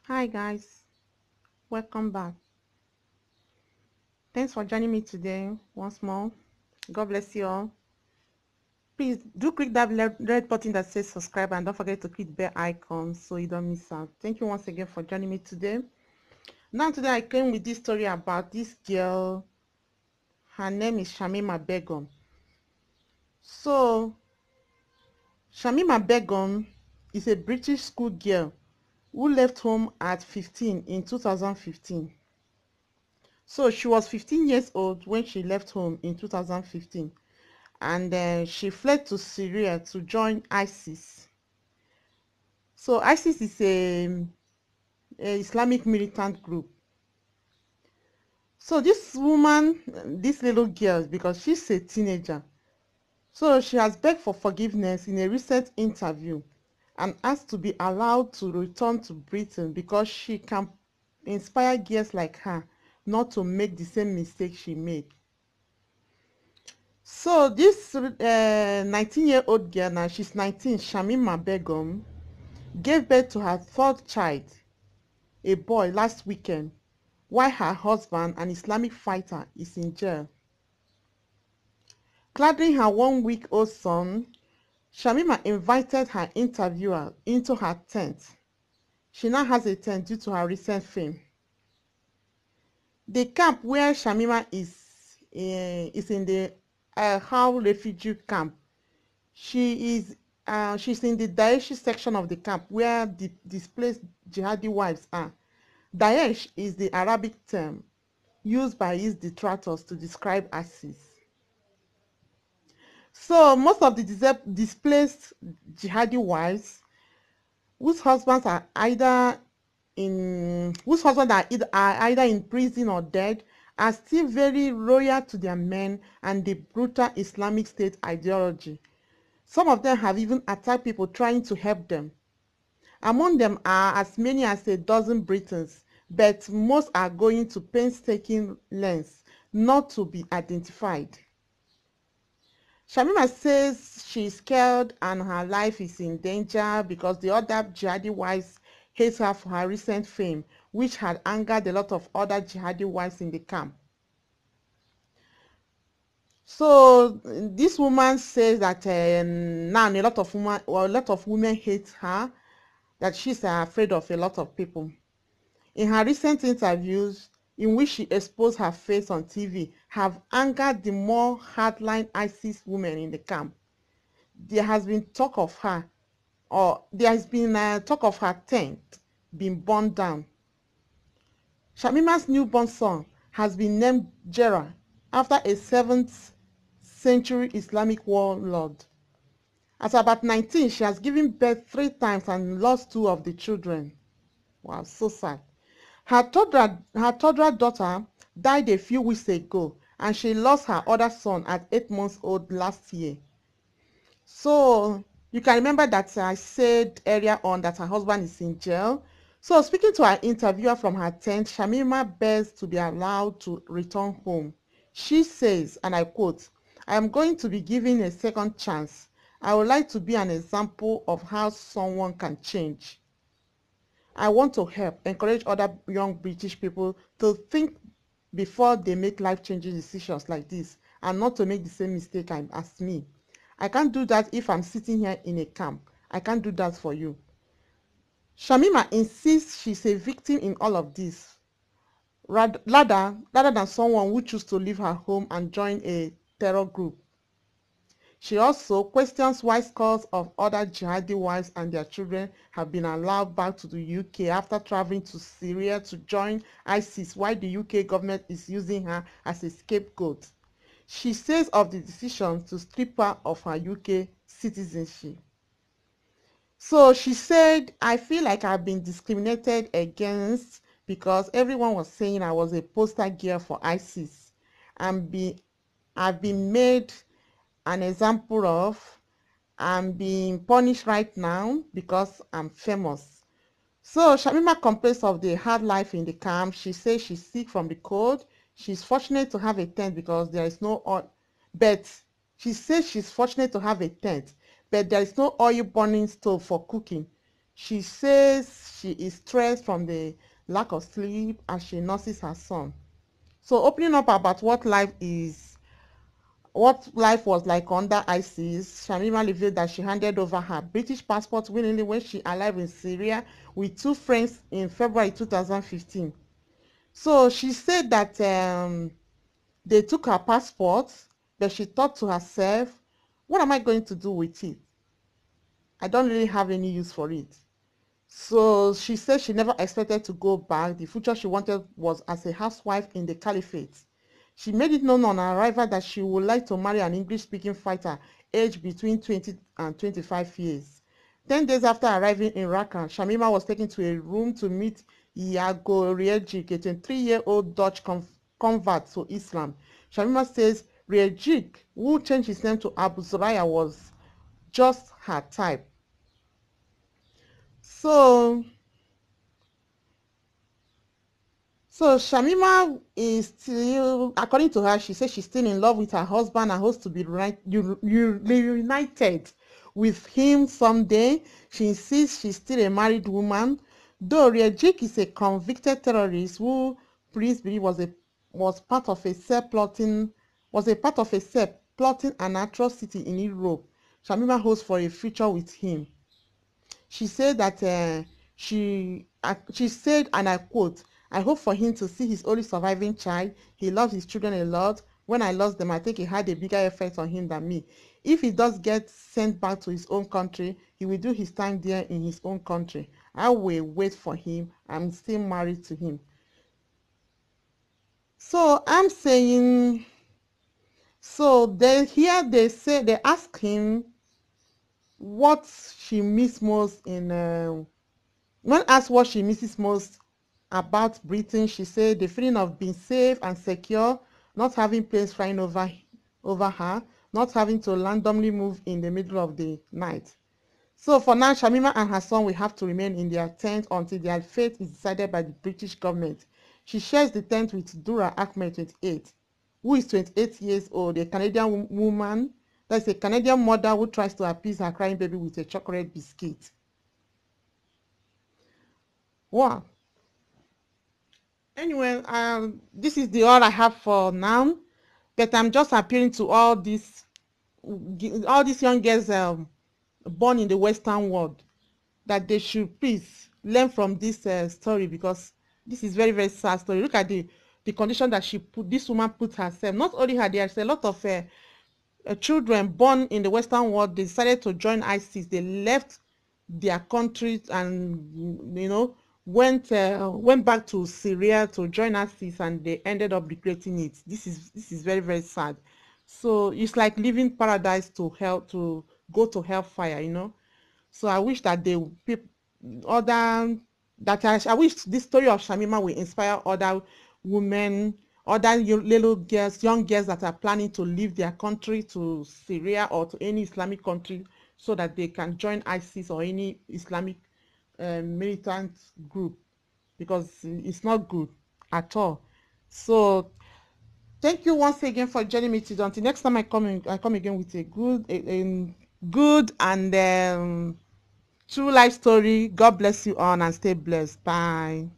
Hi guys, welcome back. Thanks for joining me today once more. God bless you all. Please do click that red button that says subscribe and don't forget to click the bell icon so you don't miss out. Thank you once again for joining me today. Now today I came with this story about this girl. Her name is Shamima Begum. So Shamima Begum is a British school girl who left home at 15 in 2015. So she was 15 years old when she left home in 2015, and she fled to Syria to join ISIS. So ISIS is a Islamic militant group. So this woman, this little girl, because she's a teenager, so she has begged for forgiveness in a recent interview and asked to be allowed to return to Britain because she can inspire girls like her not to make the same mistake she made. So this 19-year-old girl, now she's 19, Shamima Begum, gave birth to her third child, a boy, last weekend, while her husband, an Islamic fighter, is in jail. Cladding her one-week-old son, Shamima invited her interviewer into her tent. She now has a tent due to her recent fame. The camp where Shamima is in the Al refugee camp. She's in the Daesh section of the camp where the displaced jihadi wives are. Daesh is the Arabic term used by its detractors to describe ISIS. So most of the displaced jihadi wives whose husbands are either either in prison or dead are still very loyal to their men and the brutal Islamic State ideology. Some of them have even attacked people trying to help them. Among them are as many as a dozen Britons, but most are going to painstaking lengths not to be identified. Shamima says she's scared and her life is in danger because the other jihadi wives hate her for her recent fame, which had angered a lot of other jihadi wives in the camp. So this woman says that now a lot of women hate her, that she's afraid of a lot of people. In her recent interviews, in which she exposed her face on TV, have angered the more hardline ISIS women in the camp. There has been talk of her, or there has been talk of her tent being burned down. Shamima's newborn son has been named Jera after a 7th century Islamic warlord. At about 19, she has given birth 3 times and lost 2 of the children. Wow, so sad. Her toddler daughter died a few weeks ago, and she lost her other son at 8 months old last year. So you can remember that I said earlier on that her husband is in jail. So speaking to her interviewer from her tent, Shamima begs to be allowed to return home. She says, and I quote, "I am going to be given a second chance. I would like to be an example of how someone can change. I want to help, encourage other young British people to think before they make life-changing decisions like this and not to make the same mistake as me. I can't do that if I'm sitting here in a camp. I can't do that for you." Shamima insists she's a victim in all of this, rather than someone who chooses to leave her home and join a terror group. She also questions why scores of other jihadi wives and their children have been allowed back to the UK after traveling to Syria to join ISIS, while the UK government is using her as a scapegoat. She says of the decision to strip her of her UK citizenship. So she said, "I feel like I've been discriminated against because everyone was saying I was a poster girl for ISIS and I've been made an example of. I'm being punished right now because I'm famous." So Shamima complains of the hard life in the camp. She says she's sick from the cold. She's fortunate to have a tent because there is no oil. But she says she's fortunate to have a tent, but there is no oil burning stove for cooking. She says she is stressed from the lack of sleep as she nurses her son. So opening up about what life was like under ISIS, Shamima revealed that she handed over her British passport willingly when she arrived in Syria with two friends in February 2015. So she said that they took her passport, but she thought to herself, what am I going to do with it? I don't really have any use for it. So she said she never expected to go back. The future she wanted was as a housewife in the caliphate. She made it known on her arrival that she would like to marry an English-speaking fighter aged between 20 and 25 years. 10 days after arriving in Raqqa, Shamima was taken to a room to meet Iago Riejic, a 23-year-old Dutch convert to Islam. Shamima says Riejic, who changed his name to Abu Zuraya, was just her type. So So Shamima is still, according to her, she says she's still in love with her husband and hopes to be reunited with him someday. She insists she's still a married woman, though Riejik is a convicted terrorist who police believe was part of a cell plotting an atrocity in Europe. Shamima hopes for a future with him. She said that she said, and I quote, I hope for him to see his only surviving child. He loves his children a lot. When I lost them, I think it had a bigger effect on him than me. If he does get sent back to his own country, he will do his time there in his own country. I will wait for him. I'm still married to him. So I'm saying, so they ask him what she miss most in when asked what she misses most about Britain, she said the feeling of being safe and secure, not having planes flying over her, not having to randomly move in the middle of the night. So for now, Shamima and her son will have to remain in their tent until their fate is decided by the British government. She shares the tent with Dura Ahmed, 28, who is 28 years old, a Canadian woman. That's a Canadian mother who tries to appease her crying baby with a chocolate biscuit. Wow. Anyway, this is the all I have for now. But I'm just appealing to all these young girls born in the Western world that they should please learn from this story, because this is very sad story. Look at the condition that this woman put herself. Not only her, there's a lot of children born in the Western world. They decided to join ISIS. They left their countries and went back to Syria to join ISIS, and they ended up regretting it. This is very sad. So it's like leaving paradise to hell, to go to hellfire. So I wish that other I wish this story of Shamima will inspire other women, other little girls, young girls that are planning to leave their country to Syria or to any Islamic country, so that they can join ISIS or any Islamic militant group, because it's not good at all. So thank you once again for joining me today. Until next time, I come again with a good and true life story. God bless you all and stay blessed. Bye.